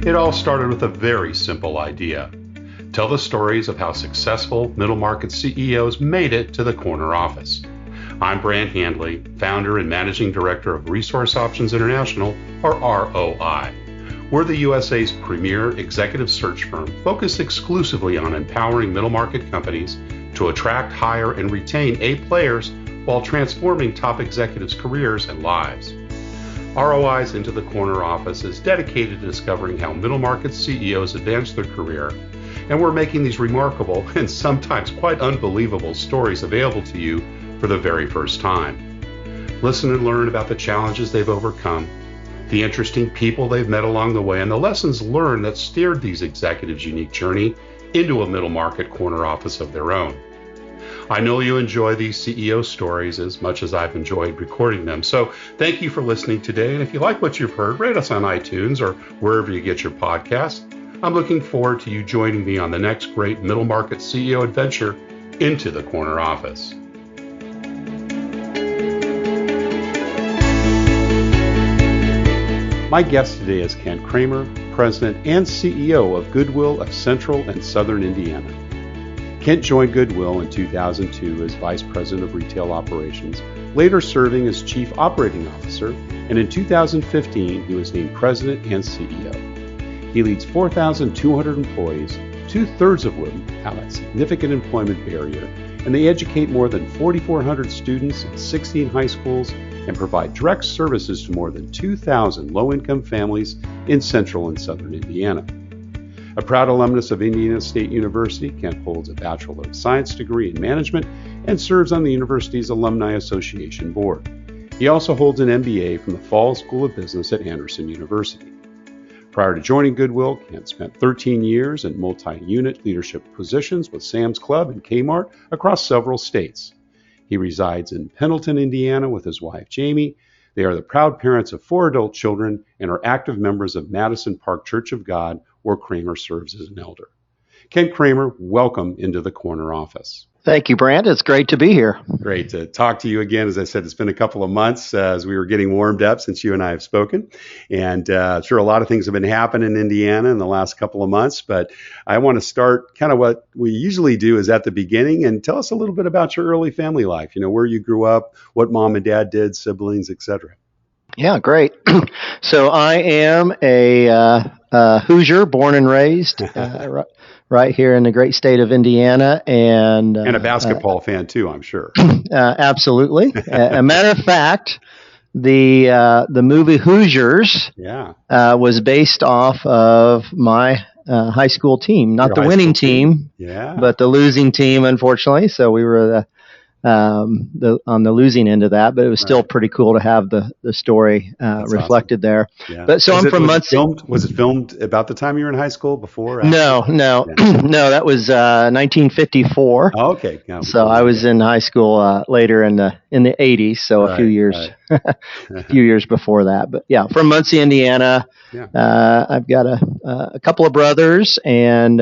It all started with a very simple idea. Tell the stories of how successful middle market CEOs made it to the corner office. I'm Brant Handley, founder and managing director of Resource Options International, or ROI. We're the USA's premier executive search firm focused exclusively on empowering middle market companies to attract, hire, and retain A players while transforming top executives' careers and lives. ROI's Into the Corner office is dedicated to discovering how middle market CEOs advance their career, and we're making these remarkable and sometimes quite unbelievable stories available to you for the very first time. Listen and learn about the challenges they've overcome, the interesting people they've met along the way, and the lessons learned that steered these executives' unique journey into a middle market corner office of their own. I know you enjoy these CEO stories as much as I've enjoyed recording them, so thank you for listening today. And if you like what you've heard, rate us on iTunes or wherever you get your podcasts. I'm looking forward to you joining me on the next great middle market CEO adventure into the corner office. My guest today is Kent Kramer, President and CEO of Goodwill of Central and Southern Indiana. Kent joined Goodwill in 2002 as Vice President of Retail Operations, later serving as Chief Operating Officer, and in 2015 he was named President and CEO. He leads 4,200 employees, two-thirds of whom have a significant employment barrier, and they educate more than 4,400 students in 16 high schools and provide direct services to more than 2,000 low-income families in Central and Southern Indiana. A proud alumnus of Indiana State University, Kent holds a Bachelor of Science degree in management and serves on the university's Alumni Association Board. He also holds an MBA from the Fall School of Business at Anderson University. Prior to joining Goodwill, Kent spent 13 years in multi-unit leadership positions with Sam's Club and Kmart across several states. He resides in Pendleton, Indiana with his wife, Jamie. They are the proud parents of 4 adult children and are active members of Madison Park Church of God, where Kramer serves as an elder. Kent Kramer, welcome into the corner office. Thank you, Brant. It's great to be here. Great to talk to you again. As I said, it's been a couple of months as we were getting warmed up since you and I have spoken. And sure, a lot of things have been happening in Indiana in the last couple of months, but I want to start kind of what we usually do is at the beginning and tell us a little bit about your early family life, where you grew up, what mom and dad did, siblings, etc. Yeah, great. So I am a Hoosier, born and raised right here in the great state of Indiana, and a basketball fan too, I'm sure. Absolutely. A matter of fact, the movie Hoosiers was based off of my high school team, not the winning team, but the losing team, unfortunately. So we were on the losing end of that, but it was still pretty cool to have the story reflected awesome. There. Yeah. But so I'm from Muncie. Was it filmed about the time you were in high school before? No, no, that was 1954. Oh, okay. Yeah, so I was in high school later in the 80s, so a few years before that. But yeah, from Muncie, Indiana. Yeah. I've got a couple of brothers, and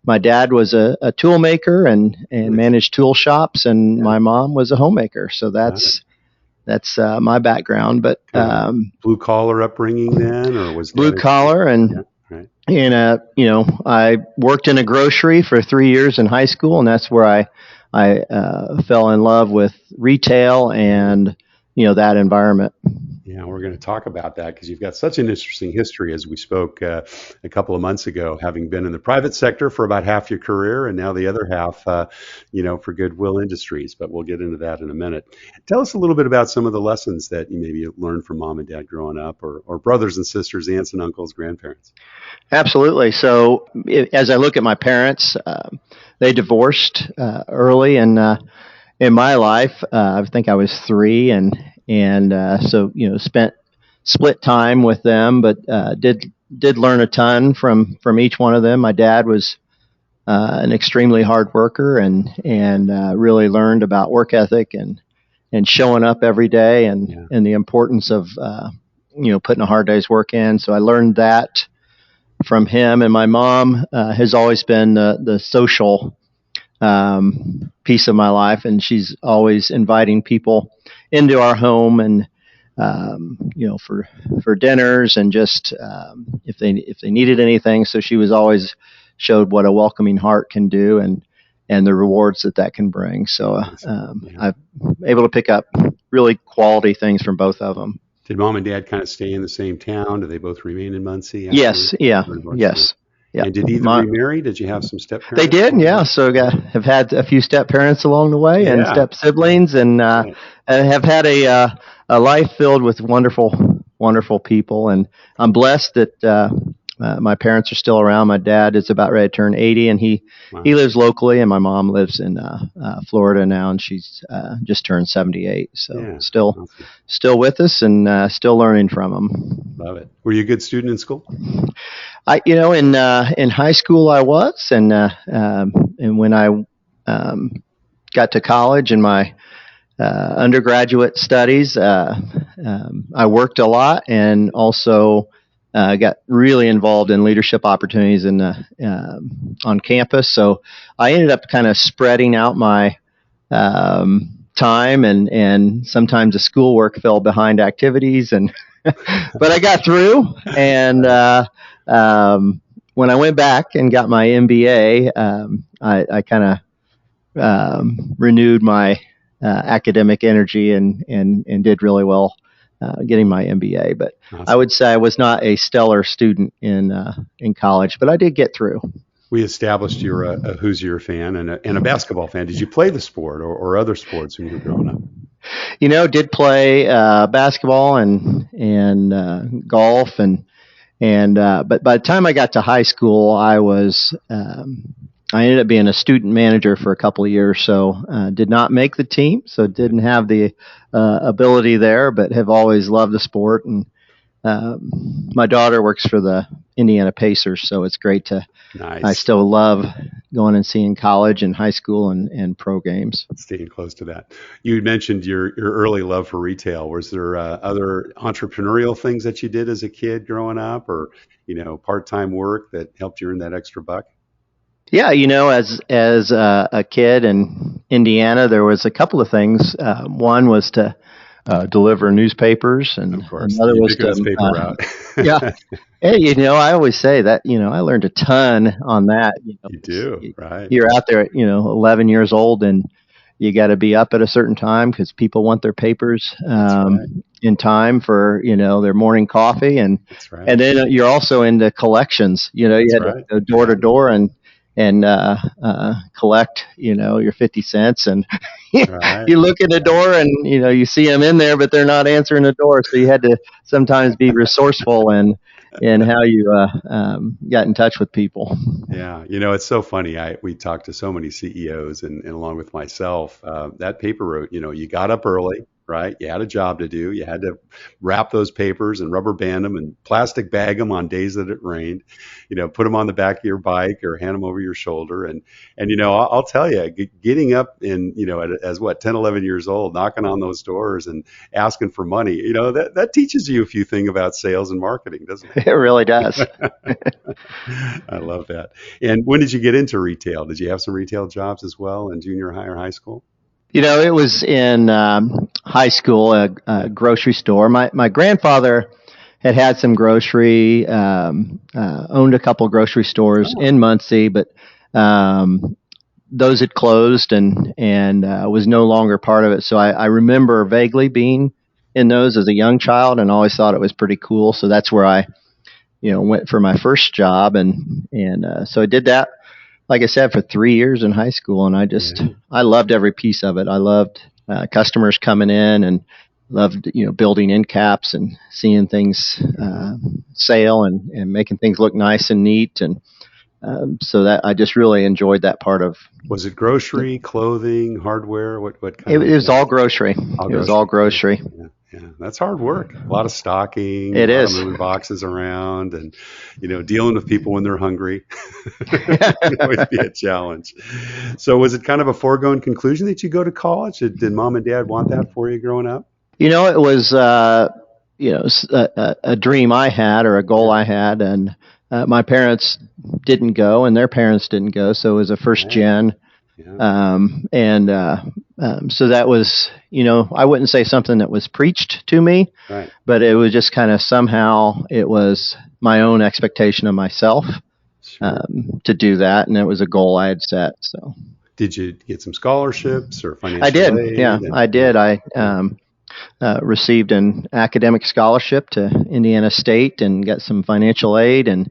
my dad was a tool maker and managed tool shops, and my mom was a homemaker. So that's my background. But blue collar upbringing then, or was blue collar and I worked in a grocery for 3 years in high school, and that's where I fell in love with retail and that environment. Yeah, we're going to talk about that because you've got such an interesting history, as we spoke a couple of months ago, having been in the private sector for about half your career and now the other half, for Goodwill Industries. But we'll get into that in a minute. Tell us a little bit about some of the lessons that you maybe learned from mom and dad growing up, or brothers and sisters, aunts and uncles, grandparents. Absolutely. So as I look at my parents, they divorced early in my life. I think I was 3 and so split time with them, but did learn a ton from each one of them. My dad was an extremely hard worker and really learned about work ethic and showing up every day and the importance of putting a hard day's work in. So I learned that from him. And my mom has always been the social piece of my life, and she's always inviting people into our home and for dinners and just if they needed anything. So she was always showed what a welcoming heart can do and the rewards that can bring. So I'm able to pick up really quality things from both of them. Did mom and dad kind of stay in the same town? Do they both remain in Muncie? Yes. Yeah. Yes. Yeah. And did either remarry? Did you have some step parents? They did, yeah. So have had a few step parents along the way and step siblings, and have had a life filled with wonderful, wonderful people. And I'm blessed that my parents are still around. My dad is about ready to turn 80, and he lives locally, and my mom lives in Florida now, and she's just turned 78. So still with us and still learning from them. Love it. Were you a good student in school? In high school I was, and when I got to college in my undergraduate studies, I worked a lot and also got really involved in leadership opportunities on campus. So I ended up kind of spreading out my time, and sometimes the schoolwork fell behind activities, and but I got through. And when I went back and got my MBA, I kind of renewed my academic energy and did really well getting my MBA. But awesome. I would say I was not a stellar student in college, but I did get through. We established you're a Hoosier fan and a basketball fan. Did you play the sport or other sports when you were growing up? Did play basketball and golf but by the time I got to high school, I ended up being a student manager for a couple of years. So did not make the team, so didn't have the ability there, but have always loved the sport. And my daughter works for the Indiana Pacers, so it's great to. Nice. I still love going and seeing college and high school and pro games. Staying close to that. You mentioned your early love for retail. Was there other entrepreneurial things that you did as a kid growing up, or part-time work that helped you earn that extra buck? Yeah, as a kid in Indiana, there was a couple of things. One was to deliver newspapers, and another was to paper route. Yeah. Hey, I always say that, I learned a ton on that. You do, right? You're out there at, 11 years old, and you got to be up at a certain time because people want their papers in time for, their morning coffee. And and then you're also into collections. You had to go door to door and collect, your 50 cents. And you look at the door and, you see them in there, but they're not answering the door. So you had to sometimes be resourceful in how you got in touch with people. Yeah. It's so funny. We talked to so many CEOs and along with myself, that paper route, you got up early. Right? You had a job to do. You had to wrap those papers and rubber band them and plastic bag them on days that it rained, put them on the back of your bike or hand them over your shoulder. And I'll tell you, getting up in, as 10, 11 years old, knocking on those doors and asking for money, that teaches you a few things about sales and marketing, doesn't it? It really does. I love that. And when did you get into retail? Did you have some retail jobs as well in junior high or high school? It was in high school, a grocery store. My grandfather had some grocery, owned a couple of grocery stores in Muncie, but those had closed and was no longer part of it. So I remember vaguely being in those as a young child and always thought it was pretty cool. So that's where I, went for my first job. And so I did that, like I said, for 3 years in high school, and I loved every piece of it. I loved customers coming in and loved, building end caps and seeing things sale and making things look nice and neat. And so that I just really enjoyed that part of. Was it grocery, clothing, hardware? What kind? It was all grocery. It was all grocery. Yeah, that's hard work. A lot of stocking. It is. Moving boxes around and, dealing with people when they're hungry. It would be a challenge. So was it kind of a foregone conclusion that you go to college? Did mom and dad want that for you growing up? It was, a dream I had or a goal I had. And my parents didn't go and their parents didn't go. So it was a first gen Yeah. So that was, I wouldn't say something that was preached to me, Right. but it was just kind of somehow it was my own expectation of myself Sure. to do that, and it was a goal I had set. So Did you get some scholarships or I financial did. Yeah, aid? I did. I received an academic scholarship to Indiana State and got some financial aid, and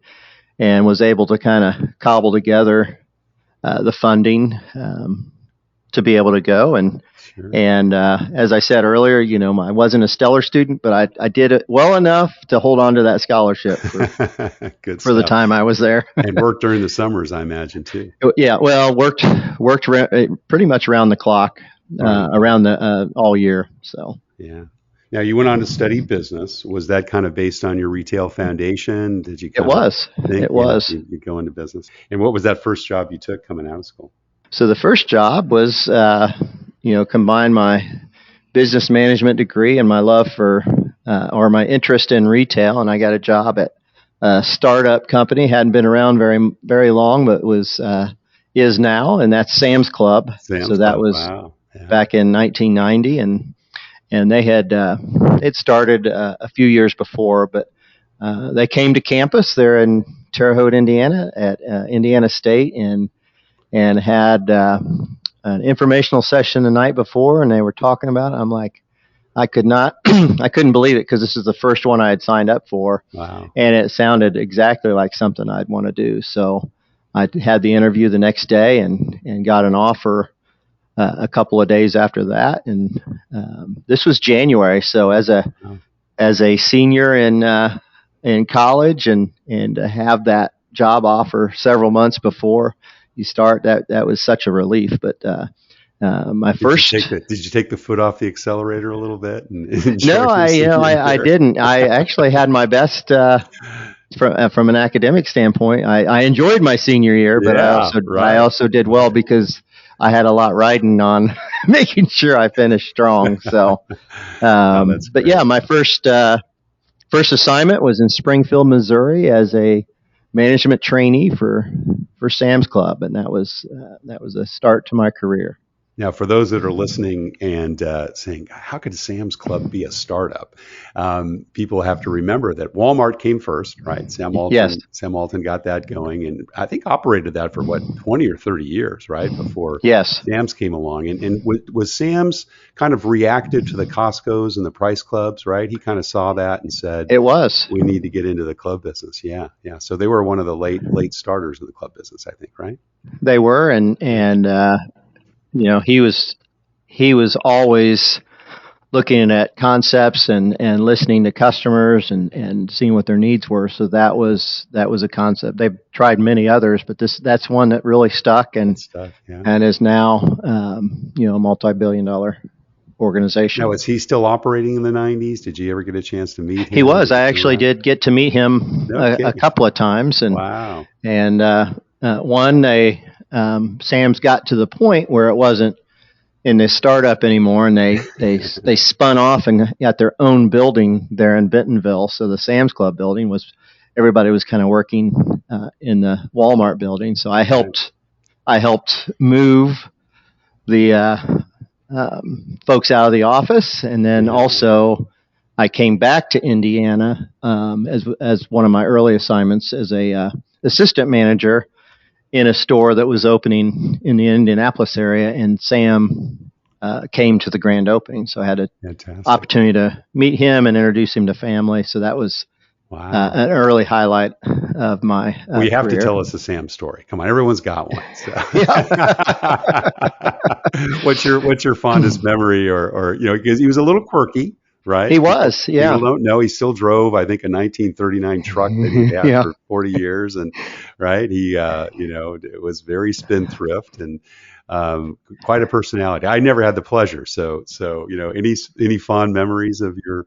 was able to kind of cobble together the funding to be able to go. Sure. And as I said earlier, I wasn't a stellar student, but I did it well enough to hold on to that scholarship Good for the stuff. time I was there. And worked during the summers, I imagine, too. Yeah, well, worked pretty much around the clock, Right. around the all year. So Yeah. Now, you went on to study business. Was that kind of based on your retail foundation? Did you it kind of was. think It was. you go into business? And what was that first job you took coming out of school? So the first job was, combine my business management degree and my love for, or my interest in retail, and I got a job at a startup company. Hadn't been around very, very long, but is now, and that's Sam's Club. Sam's So that Club. was Wow. Yeah. back in 1990, and they had it started a few years before, but they came to campus there in Terre Haute, Indiana, at Indiana State, and had an informational session the night before, and they were talking about it. I'm like, I couldn't believe it, because this is the first one I had signed up for. Wow. And it sounded exactly like something I'd want to do. So I had the interview the next day and got an offer a couple of days after that. And this was January. So as a senior in college and to have that job offer several months before you start, that was such a relief. But Did you take the foot off the accelerator a little bit? No, I didn't. I actually had my best from an academic standpoint. I enjoyed my senior year, but I also did well because I had a lot riding on making sure I finished strong. So, but yeah, my first assignment was in Springfield, Missouri, as a management trainee for Sam's Club, and that was a start to my career. Now, for those that are listening and saying, how could Sam's Club be a startup? People have to remember that Walmart came first, right? Sam Walton got that going, and I think operated that for 20 or 30 years, right? Before Sam's came along. And was Sam's kind of reactive to the Costco's and the Price Clubs, right? He kind of saw that and said, we need to get into the club business. Yeah. So they were one of the late starters of the club business, I think, right? They were, and he was always looking at concepts and listening to customers and seeing what their needs were. So that was a concept. They've tried many others, but that's one that really stuck and is now a multi-billion-dollar organization. Now, is he still operating in the 90s? Did you ever get a chance to meet him? He was. I actually did get to meet him a couple of times, and wow. And Sam's got to the point where it wasn't in this startup anymore, and they spun off and got their own building there in Bentonville. So the Sam's Club building everybody was kind of working in the Walmart building. So I helped move the folks out of the office, and then also I came back to Indiana as one of my early assignments as a assistant manager in a store that was opening in the Indianapolis area, and Sam came to the grand opening. So I had an opportunity to meet him and introduce him to family. So that was an early highlight of my Well, you have career. to tell us the Sam story. Come on, everyone's got one. So. What's your fondest memory, or because he was a little quirky, right? He was, yeah. People don't know he still drove, I think, a 1939 truck that he had for 40 years, and right, he it was very spendthrift and quite a personality. I never had the pleasure, so any fond memories of your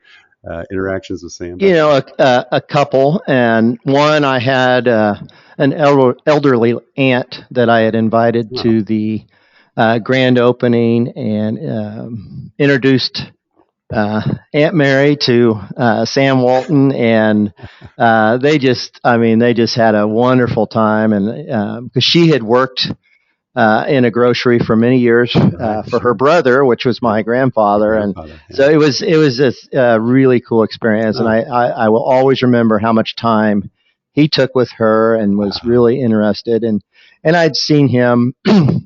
interactions with Sam? A couple, and one, I had an elderly aunt that I had invited to the grand opening and introduced Aunt Mary to Sam Walton, and they just had a wonderful time, and because she had worked in a grocery for many years for her brother, which was my grandfather, and so it was a really cool experience, and I will always remember how much time he took with her and was really interested, and I'd seen him.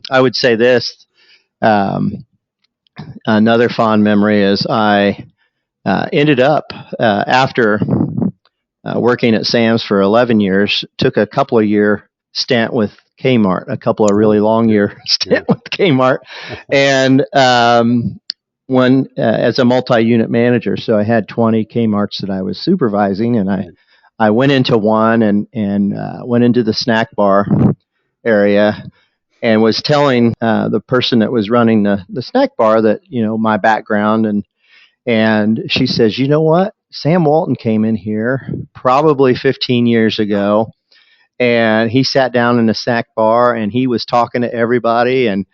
I would say this. Another fond memory is I ended up after working at Sam's for 11 years, took a couple of year stint with Kmart, a couple of really long year stint with Kmart, and one as a multi-unit manager. So I had 20 Kmarts that I was supervising, and I went into one and went into the snack bar area and was telling the person that was running the snack bar that, my background, and she says, you know what? Sam Walton came in here probably 15 years ago, and he sat down in the snack bar and he was talking to everybody, and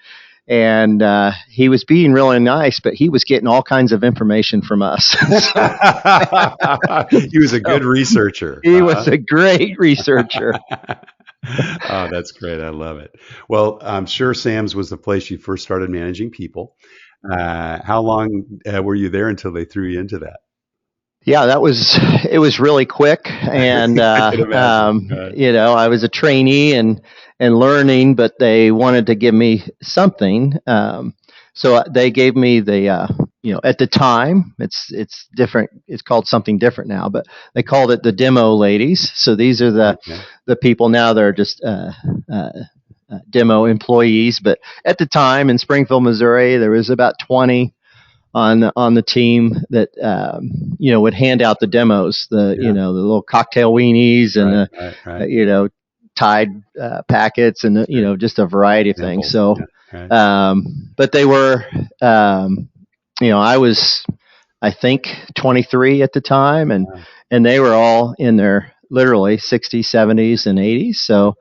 he was being really nice, but he was getting all kinds of information from us. He was a good researcher. He was a great researcher. Oh, that's great. I love it. Well, I'm sure Sam's was the place you first started managing people. How long were you there until they threw you into that? Yeah, it was really quick, and I was a trainee and learning, but they wanted to give me something, so they gave me the at the time it's different. It's called something different now, but they called it the demo ladies. So these are the people now that are just demo employees, but at the time in Springfield, Missouri, there was about 20 on the team that would hand out the demos, the little cocktail weenies and the Tide packets and just a variety of things. So, but they were I was I think 23 at the time, and they were all in their literally 60s, 70s, and 80s. So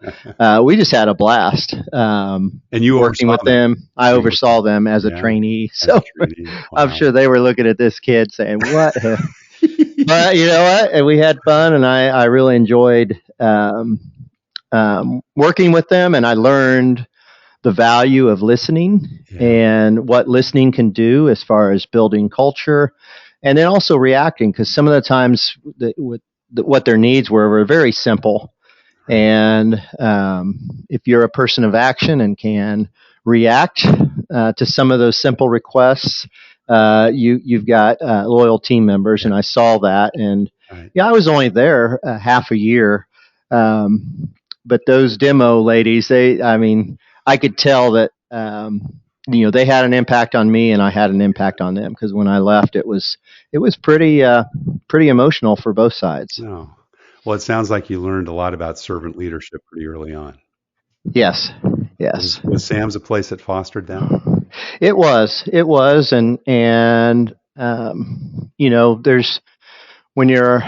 we just had a blast. And you working with them. I oversaw them as a trainee. So wow. I'm sure they were looking at this kid saying, "What?" But you know what? And we had fun, and I really enjoyed working with them, and I learned the value of listening and what listening can do as far as building culture, and then also reacting, because some of the times what their needs were very simple. And if you're a person of action and can react to some of those simple requests, you've got loyal team members, and I saw that. And I was only there half a year, but those demo ladies, I could tell that they had an impact on me, and I had an impact on them, because when I left, it was pretty emotional for both sides. Oh. Well, it sounds like you learned a lot about servant leadership pretty early on. Yes. Was Sam's a place that fostered that? It was, and there's, when you're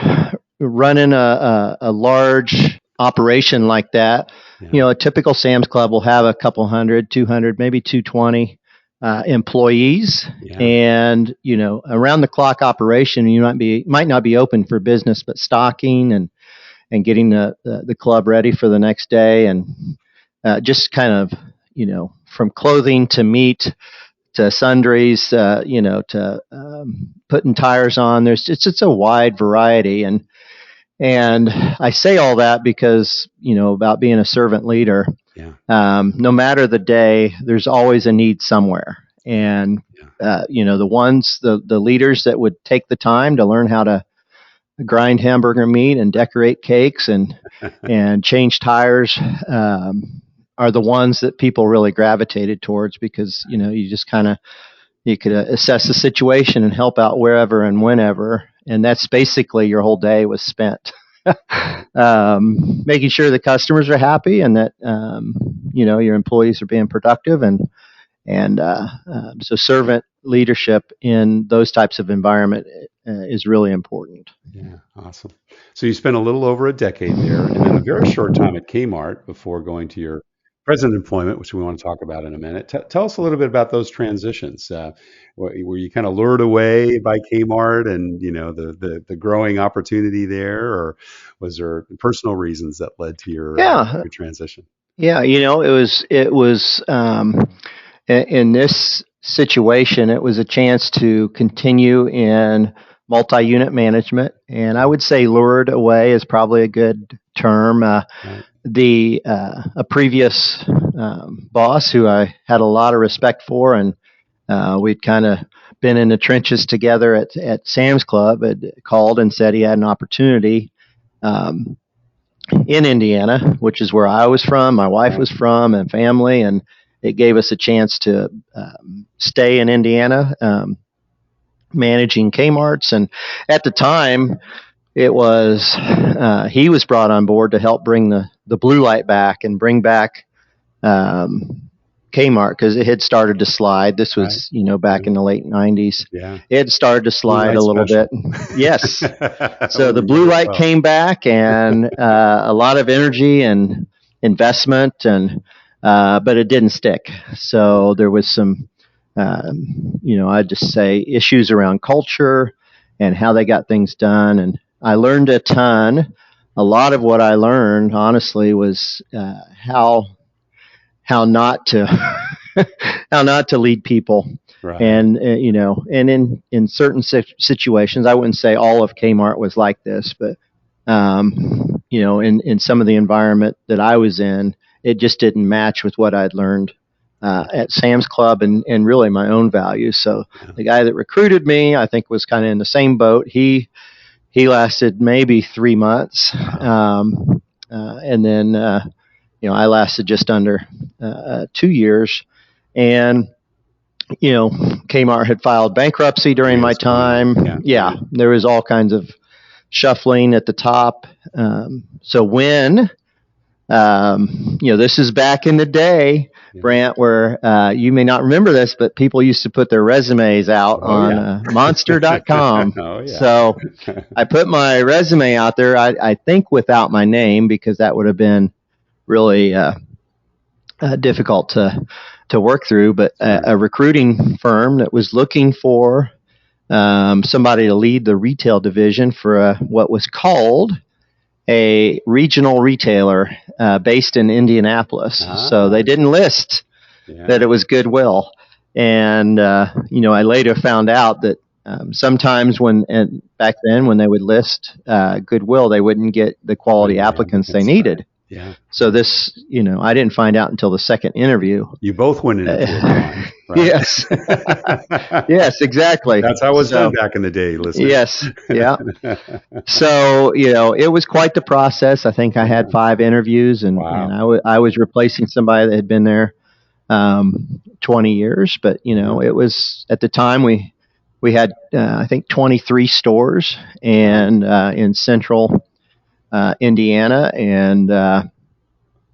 running a large operation like that, a typical Sam's Club will have a couple 100, 200, maybe 220 employees, and around the clock operation, you might not be open for business, but stocking and getting the club ready for the next day, and just kind of from clothing to meat to sundries, to putting tires on. It's a wide variety, and I say all that because about being a servant leader. No matter the day, there's always a need somewhere, and the leaders that would take the time to learn how to grind hamburger meat and decorate cakes and change tires are the ones that people really gravitated towards, because you just you could assess the situation and help out wherever and whenever, and that's basically your whole day was spent making sure the customers are happy, and that your employees are being productive, and so servant leadership in those types of environment is really important. Yeah, awesome. So you spent a little over a decade there, and then a very short time at Kmart before going to your present employment, which we want to talk about in a minute. Tell us a little bit about those transitions. Were you kind of lured away by Kmart and the growing opportunity there, or was there personal reasons that led to your transition? Yeah, it was in this situation, it was a chance to continue in multi-unit management, and I would say lured away is probably a good term. Right. The A previous boss who I had a lot of respect for, and we'd kind of been in the trenches together at Sam's Club, had called and said he had an opportunity um, in Indiana, which is where I was from, my wife Right. was from, and family, and it gave us a chance to stay in Indiana, managing Kmart's. And at the time, it was he was brought on board to help bring the blue light back and bring back um, Kmart because it had started to slide. This Right. was back in the late '90s. Yeah. It had started to Blue slide light a little special. bit. Yes. So We the blue remember it light well. came back, and a lot of energy and investment, and but it didn't stick. So there was some, I'd just say issues around culture and how they got things done. And I learned a ton. A lot of what I learned, honestly, was how not to how not to lead people. Right. And and in certain situations, I wouldn't say all of Kmart was like this, but in some of the environment that I was in, it just didn't match with what I'd learned at Sam's Club and really my own values. So the guy that recruited me, I think, was kind of in the same boat. He lasted maybe 3 months, and then I lasted just under 2 years, and Kmart had filed bankruptcy during my time. Yeah, there was all kinds of shuffling at the top. So when, this is back in the day, Brant, where you may not remember this, but people used to put their resumes out on monster.com. So I put my resume out there, I think without my name, because that would have been really difficult to work through, but a recruiting firm that was looking for somebody to lead the retail division for what was called a regional retailer based in Indianapolis. So they didn't list that it was Goodwill. And, I later found out that sometimes back then when they would list Goodwill, they wouldn't get the quality applicants they needed. Yeah. So this, I didn't find out until the second interview. You both went in at the line, right? Yes. Yes, exactly. That's how it was done back in the day, listeners. Yes. Yeah. So, it was quite the process. I think I had 5 interviews, and I was replacing somebody that had been there 20 years. But, it was, at the time, we had, I think, 23 stores and in central Indiana, and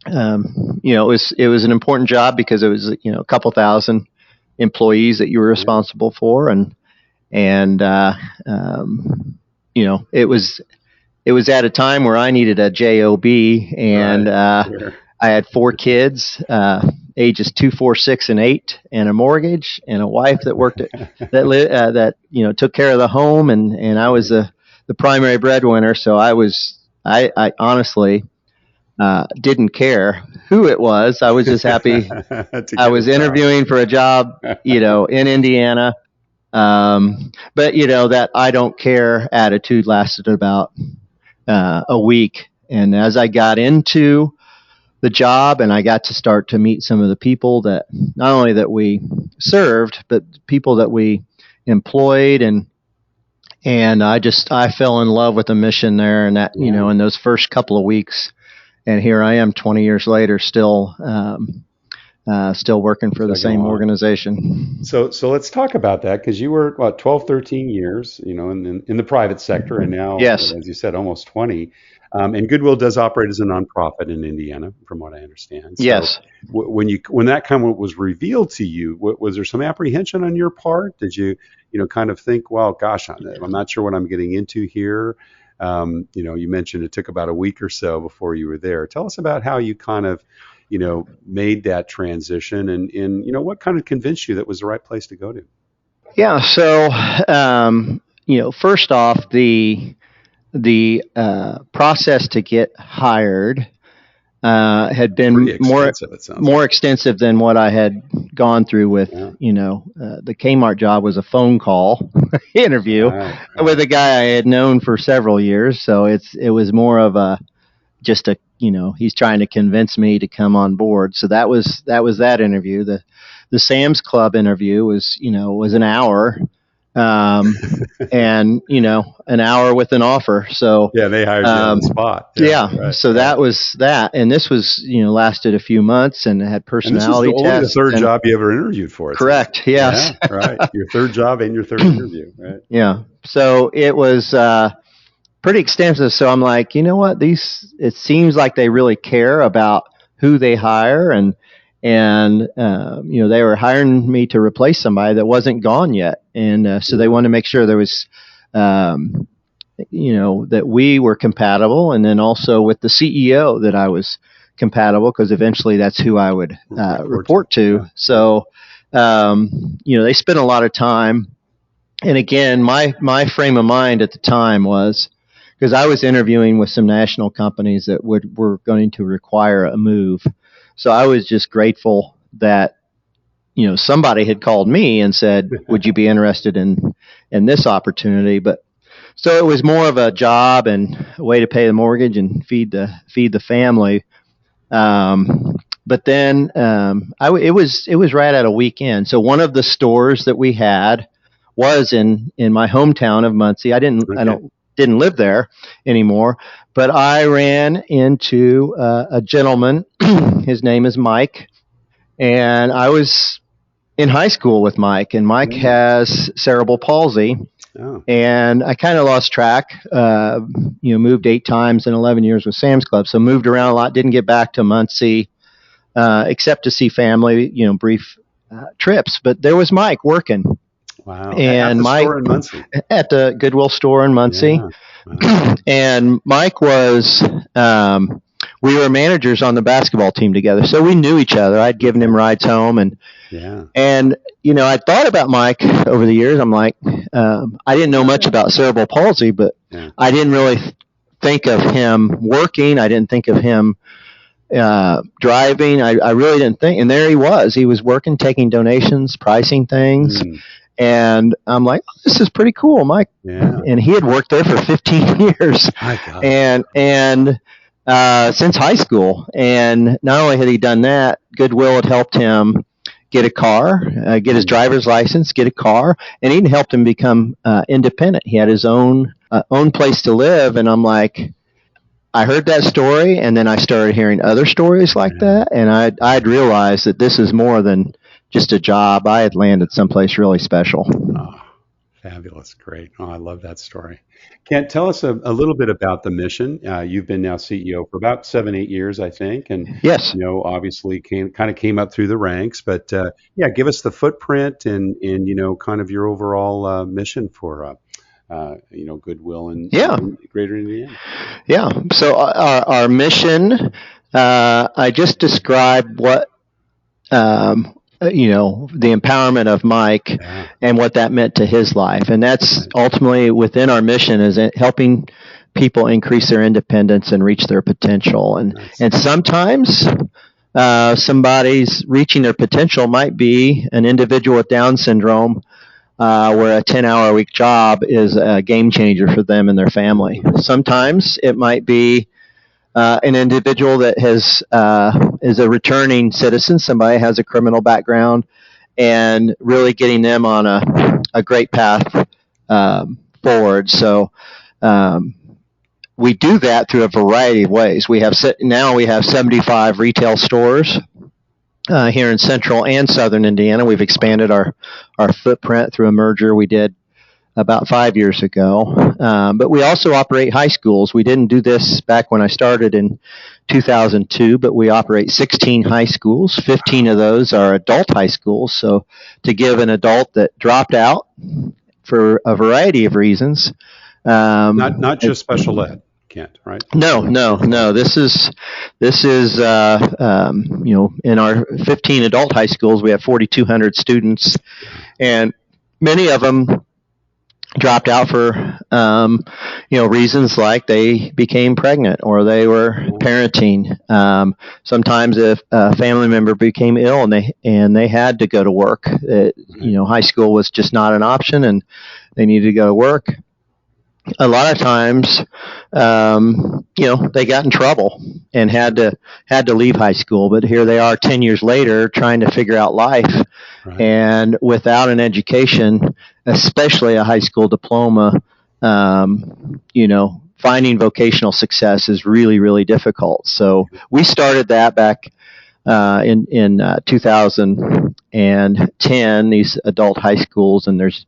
it was an important job because it was a couple thousand employees that you were responsible for, and it was at a time where I needed a job, and I had 4 kids, ages 2, 4, 6, and 8, and a mortgage, and a wife that worked that took care of the home, and I was the primary breadwinner. So I honestly didn't care who it was. I was just happy. I was interviewing for a job, in Indiana. But that I don't care attitude lasted about a week. And as I got into the job and I got to start to meet some of the people that not only that we served, but people that we employed, and I fell in love with the mission there, and that, in those first couple of weeks, and here I am 20 years later, still working for the same organization. So let's talk about that, because you were 12, 13 years, in the private sector, and now, yes, as you said, almost 20. And Goodwill does operate as a nonprofit in Indiana, from what I understand. So yes. When that kind of was revealed to you, was there some apprehension on your part? Did you, kind of think, well, gosh, I'm not sure what I'm getting into here? You mentioned it took about a week or so before you were there. Tell us about how you kind of, made that transition, and what kind of convinced you that was the right place to go to? Yeah. So, first off, the process to get hired had been more extensive than what I had gone through with, the Kmart job was a phone call interview with a guy I had known for several years. So it was more of he's trying to convince me to come on board. So that was that interview. The Sam's Club interview was an hour. And an hour with an offer. So they hired you on the spot. So that was that, and this was lasted a few months and had personality tests. Only the third job you ever interviewed for. Correct. Yes. Yeah, right. Your third job and your third interview. Right. Yeah. So it was pretty extensive. So I'm like, you know what? It seems like they really care about who they hire, and they were hiring me to replace somebody that wasn't gone yet. And so they wanted to make sure there was, that we were compatible, and then also with the CEO that I was compatible, because eventually that's who I would report to. So, they spent a lot of time. And again, my frame of mind at the time was, because I was interviewing with some national companies that were going to require a move. So I was just grateful that, somebody had called me and said, would you be interested in this opportunity? But so it was more of a job and a way to pay the mortgage and feed the family. But then it was right at a weekend. So one of the stores that we had was in my hometown of Muncie. I didn't live there anymore, but I ran into a gentleman. His name is Mike, and I was in high school with Mike, and Mike has cerebral palsy. Oh. And I kind of lost track. Moved 8 times in 11 years with Sam's Club, so moved around a lot. Didn't get back to Muncie except to see family, brief trips. But there was Mike working. Wow! And Mike store in Muncie. At the Goodwill store in Muncie. Yeah. Wow. And Mike was. We were managers on the basketball team together, so we knew each other. I'd given him rides home, and I thought about Mike over the years. I'm like, I didn't know much about cerebral palsy, but I didn't really think of him working. I didn't think of him driving. I really didn't think. And there he was. He was working, taking donations, pricing things. And I'm like, oh, this is pretty cool, Mike. Yeah. And he had worked there for 15 years. And since high school. And not only had he done that, Goodwill had helped him get a car, get his driver's license, get a car, and even helped him become independent. He had his own place to live. And I'm like, I heard that story, and then I started hearing other stories like that. And I'd realized that this is more than just a job. I had landed someplace really special. Oh, fabulous. Great. Oh, I love that story. Kent, tell us a little bit about the mission. You've been now CEO for about 7-8 years, I think. And, yes, obviously came up through the ranks. But, give us the footprint and kind of your overall mission for, Goodwill in Greater Indiana. Yeah. So our mission, I just described what, the empowerment of Mike and what that meant to his life. And that's ultimately within our mission, is helping people increase their independence and reach their potential. And sometimes somebody's reaching their potential might be an individual with Down syndrome, where a 10-hour-a-week job is a game changer for them and their family. Sometimes it might be an individual that is a returning citizen, somebody has a criminal background, and really getting them on a great path forward. So we do that through a variety of ways. We have 75 retail stores here in central and southern Indiana. We've expanded our footprint through a merger we did about 5 years ago. But we also operate high schools. We didn't do this back when I started in 2002, but we operate 16 high schools. 15 of those are adult high schools. So to give an adult that dropped out for a variety of reasons. Not just special ed, Kent, right? No. This is in our 15 adult high schools, we have 4,200 students, and many of them dropped out for reasons like they became pregnant or they were parenting. Sometimes if a family member became ill and they had to go to work, high school was just not an option, and they needed to go to work. A lot of times, they got in trouble and had to leave high school. But here they are 10 years later trying to figure out life. Right. And without an education, especially a high school diploma, finding vocational success is really, really difficult. So we started that back in 2010, these adult high schools, and there's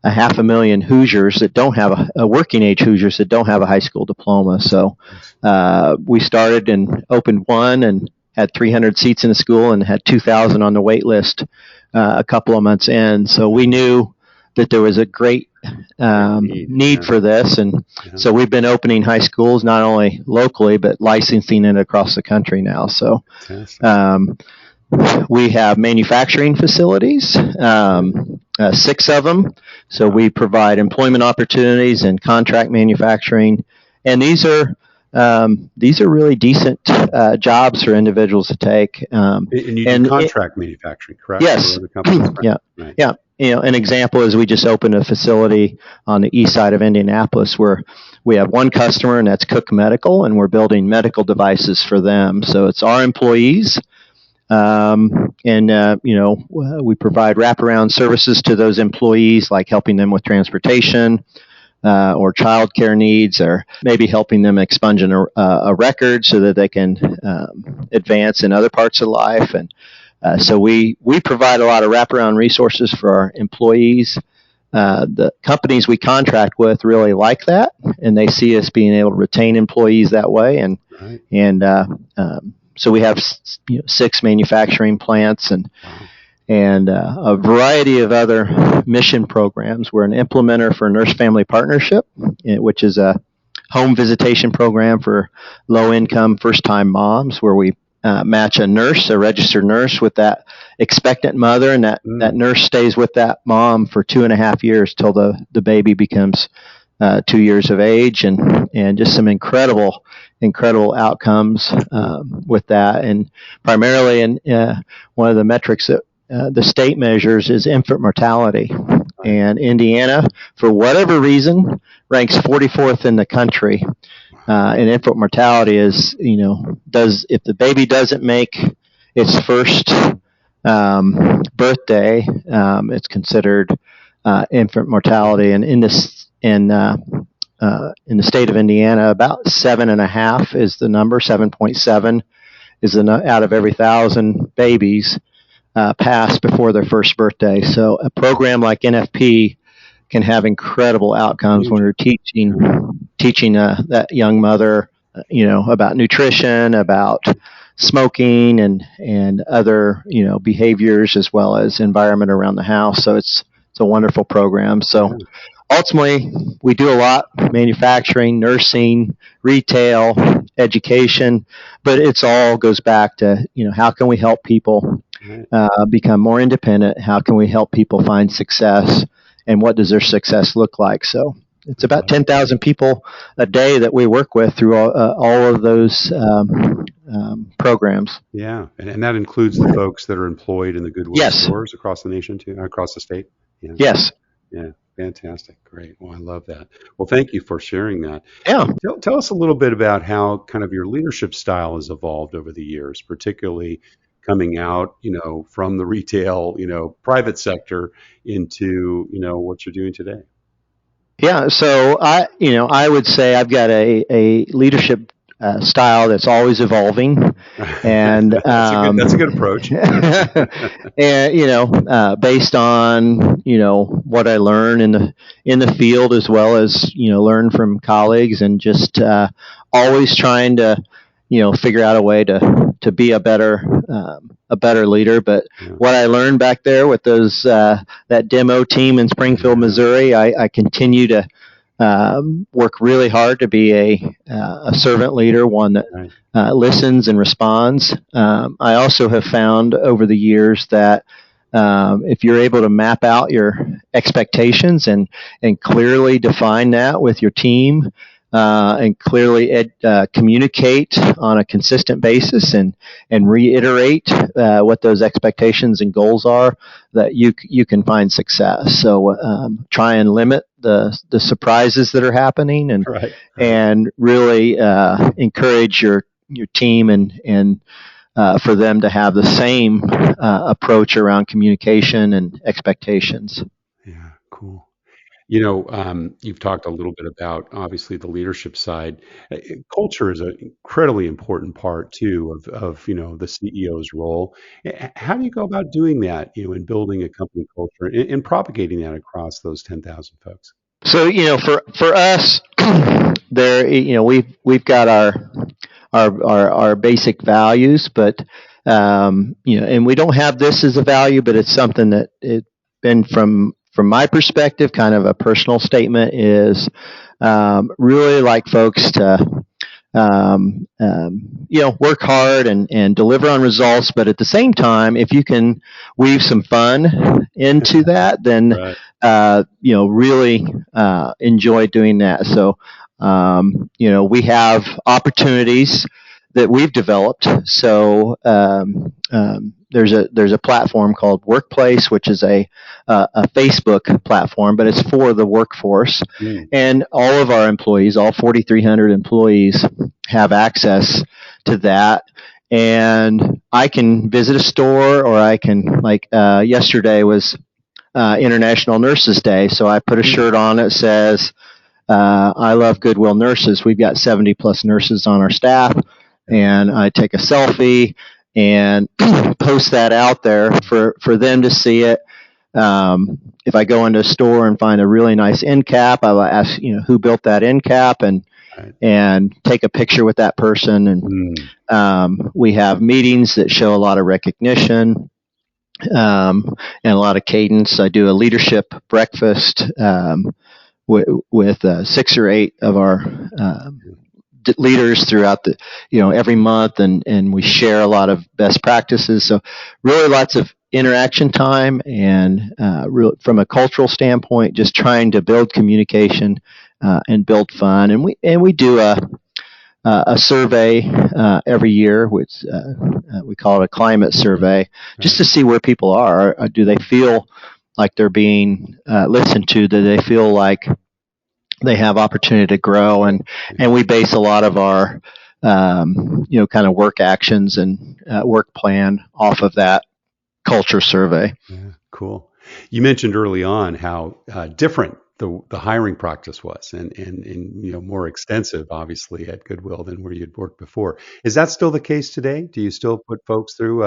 500,000 Hoosiers that don't have a working age Hoosiers that don't have a high school diploma. So we started and opened one and had 300 seats in the school and had 2,000 on the wait list a couple of months in. So we knew that there was a great need for this, and so we've been opening high schools not only locally but licensing it across the country now. So we have manufacturing facilities, 6 of them. So we provide employment opportunities and contract manufacturing, and these are really decent jobs for individuals to take. And you do contract manufacturing, correct? Yes. Yeah. Right. Yeah. An example is we just opened a facility on the east side of Indianapolis where we have one customer, and that's Cook Medical, and we're building medical devices for them. So it's our employees. We provide wraparound services to those employees, like helping them with transportation or childcare needs, or maybe helping them expunge a record so that they can advance in other parts of life. And so we provide a lot of wraparound resources for our employees. The companies we contract with really like that, and they see us being able to retain employees that way. And so we have 6 manufacturing plants and a variety of other mission programs. We're an implementer for Nurse Family Partnership, which is a home visitation program for low-income first-time moms, where we match a registered nurse, with that expectant mother, and that nurse stays with that mom for 2.5 years till the baby becomes 2 years of age, and just some incredible outcomes with that. And primarily, one of the metrics that the state measures is infant mortality. And Indiana, for whatever reason, ranks 44th in the country. And infant mortality is, if the baby doesn't make its first birthday, it's considered infant mortality. And in the state of Indiana, about 7.5 is the number. 7.7 is out of every 1,000 babies pass before their first birthday. So a program like NFP can have incredible outcomes when we're teaching that young mother, about nutrition, about smoking, and other behaviors, as well as environment around the house. So it's a wonderful program. So ultimately, we do a lot: manufacturing, nursing, retail, education, but it's all goes back to how can we help people become more independent? How can we help people find success? And what does their success look like? So it's about 10,000 people a day that we work with through all of those programs. Yeah, and that includes the folks that are employed in the Goodwill stores across the nation too, across the state. Yeah. Yes. Yeah. Fantastic. Great. Well, I love that. Well, thank you for sharing that. Yeah. Tell us a little bit about how kind of your leadership style has evolved over the years, particularly coming out, from the retail, private sector into, what you're doing today. Yeah. So I would say I've got a leadership style that's always evolving, and that's a good approach. And based on what I learn in the field, as well as learn from colleagues, and just always trying to figure out a way to be a better leader. But what I learned back there with those that demo team in Springfield, Missouri, I continue to work really hard to be a servant leader, one that listens and responds. I also have found over the years that if you're able to map out your expectations and clearly define that with your team, and clearly communicate on a consistent basis and reiterate what those expectations and goals are, that you can find success. So try and limit the surprises that are happening, and Right. and really encourage your team and for them to have the same approach around communication and expectations. Yeah, cool. You've talked a little bit about obviously the leadership side. Culture is an incredibly important part too of the CEO's role. How do you go about doing that, in building a company culture and propagating that across those 10,000 folks? So for us, there we've got our basic values, but and we don't have this as a value, but it's something that it's been from my perspective, kind of a personal statement, is really like folks to work hard and deliver on results, but at the same time, if you can weave some fun into that, then Right. really enjoy doing that. So we have opportunities that we've developed. So there's a platform called Workplace, which is a Facebook platform, but it's for the workforce. And all of our employees, all 4,300 employees, have access to that. And I can visit a store, or I can, yesterday was International Nurses Day, so I put a shirt on that says, I love Goodwill nurses. We've got 70 plus nurses on our staff, and I take a selfie and post that out there for them to see it. If I go into a store and find a really nice end cap, I will ask, who built that end cap, and take a picture with that person. And we have meetings that show a lot of recognition, and a lot of cadence. I do a leadership breakfast with 6 or 8 of our leaders throughout every month, and we share a lot of best practices. So really lots of interaction time, and from a cultural standpoint, just trying to build communication and build fun. And we do a survey every year, which we call it a climate survey, just to see where people are. Do they feel like they're being listened to? Do they feel like they have opportunity to grow? And we base a lot of our kind of work actions and work plan off of that culture survey. Yeah, cool. You mentioned early on how different the hiring practice was, and more extensive, obviously, at Goodwill than where you'd worked before. Is that still the case today? Do you still put folks through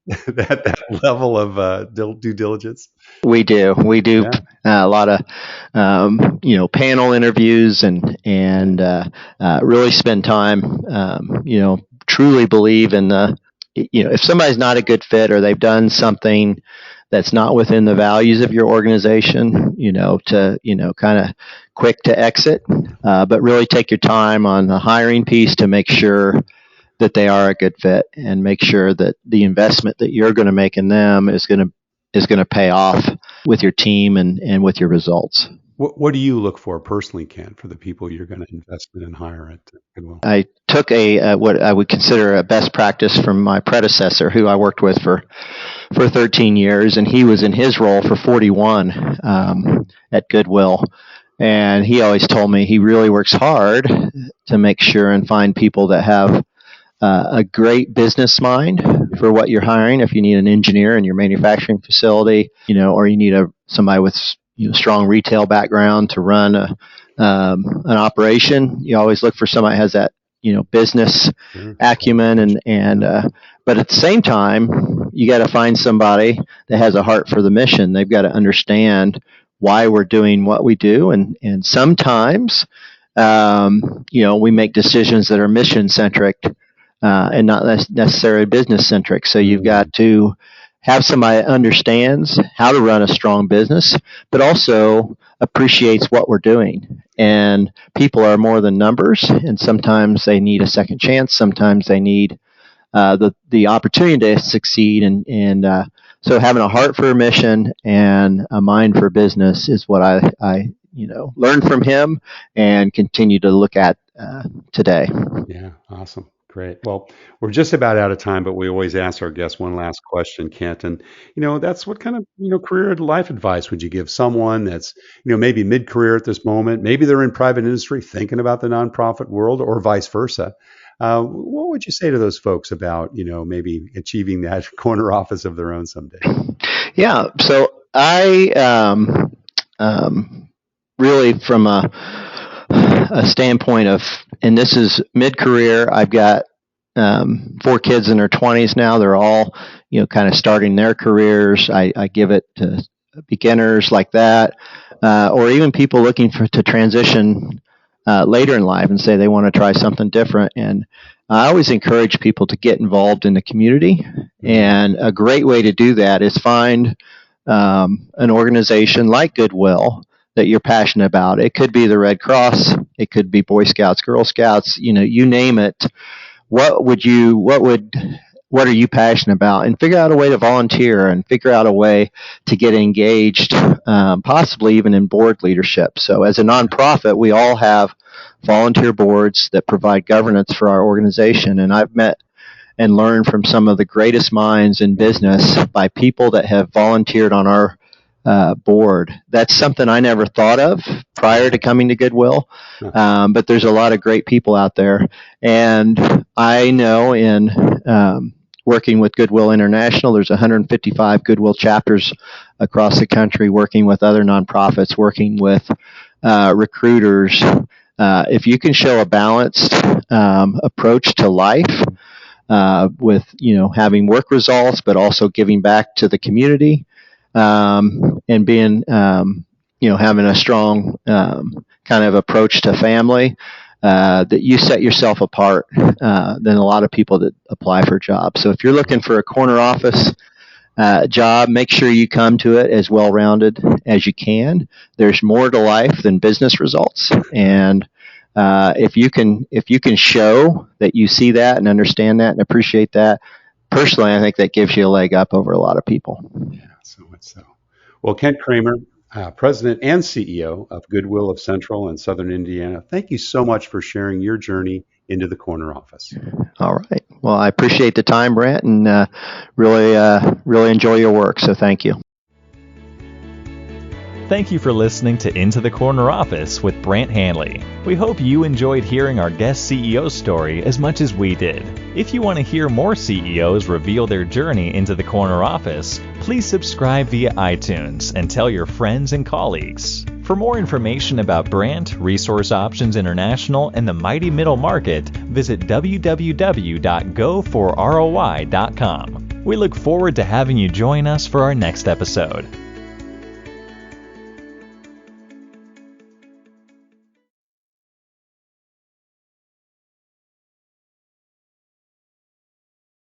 that level of due diligence? We do. A lot of panel interviews, and really spend time. Truly believe in if somebody's not a good fit, or they've done something that's not within the values of your organization, to kind of quick to exit, but really take your time on the hiring piece to make sure that they are a good fit, and make sure that the investment that you're going to make in them is going to pay off with your team and with your results. What do you look for personally, Ken, for the people you're going to invest in and hire at Goodwill? I took what I would consider a best practice from my predecessor, who I worked with for 13 years, and he was in his role for 41 at Goodwill. And he always told me he really works hard to make sure and find people that have a great business mind for what you're hiring. If you need an engineer in your manufacturing facility, or you need somebody with strong retail background to run an operation, you always look for somebody that has that business acumen, but at the same time, you got to find somebody that has a heart for the mission. They've got to understand why we're doing what we do, and sometimes we make decisions that are mission centric and not necessarily business centric. So you've got to have somebody that understands how to run a strong business, but also appreciates what we're doing. And people are more than numbers, and sometimes they need a second chance. Sometimes they need the opportunity to succeed. And So having a heart for a mission and a mind for business is what I learned from him and continue to look at today. Yeah, awesome. Great. Well, we're just about out of time, but we always ask our guests one last question, Kent. And, that's what kind of, career and life advice would you give someone that's, maybe mid-career at this moment? Maybe they're in private industry thinking about the nonprofit world or vice versa. What would you say to those folks about, maybe achieving that corner office of their own someday? Yeah. So I really from a standpoint of, and this is mid-career, I've got 4 kids in their 20s now. They're all, kind of starting their careers. I give it to beginners like that, or even people looking to transition later in life and say they want to try something different. And I always encourage people to get involved in the community. And a great way to do that is find an organization like Goodwill that you're passionate about. It could be the Red Cross, it could be Boy Scouts, Girl Scouts, you name it. What are you passionate about? And figure out a way to volunteer and figure out a way to get engaged, possibly even in board leadership. So as a nonprofit, we all have volunteer boards that provide governance for our organization. And I've met and learned from some of the greatest minds in business by people that have volunteered on our board. That's something I never thought of prior to coming to Goodwill, but there's a lot of great people out there. And I know in working with Goodwill International, there's 155 Goodwill chapters across the country, working with other nonprofits, working with recruiters. If you can show a balanced approach to life, with having work results, but also giving back to the community, and being having a strong kind of approach to family, that you set yourself apart than a lot of people that apply for jobs. So if you're looking for a corner office job, make sure you come to it as well-rounded as you can. There's more to life than business results, and if you can show that you see that and understand that and appreciate that, personally, I think that gives you a leg up over a lot of people. Yeah, so much so. Well, Kent Kramer, President and CEO of Goodwill of Central and Southern Indiana, thank you so much for sharing your journey into the corner office. All right. Well, I appreciate the time, Brent, and really enjoy your work. So thank you. Thank you for listening to Into the Corner Office with Brant Hanley. We hope you enjoyed hearing our guest CEO story as much as we did. If you want to hear more CEOs reveal their journey into the corner office, please subscribe via iTunes and tell your friends and colleagues. For more information about Brant, Resource Options International, and the mighty middle market, visit www.goforroi.com. We look forward to having you join us for our next episode.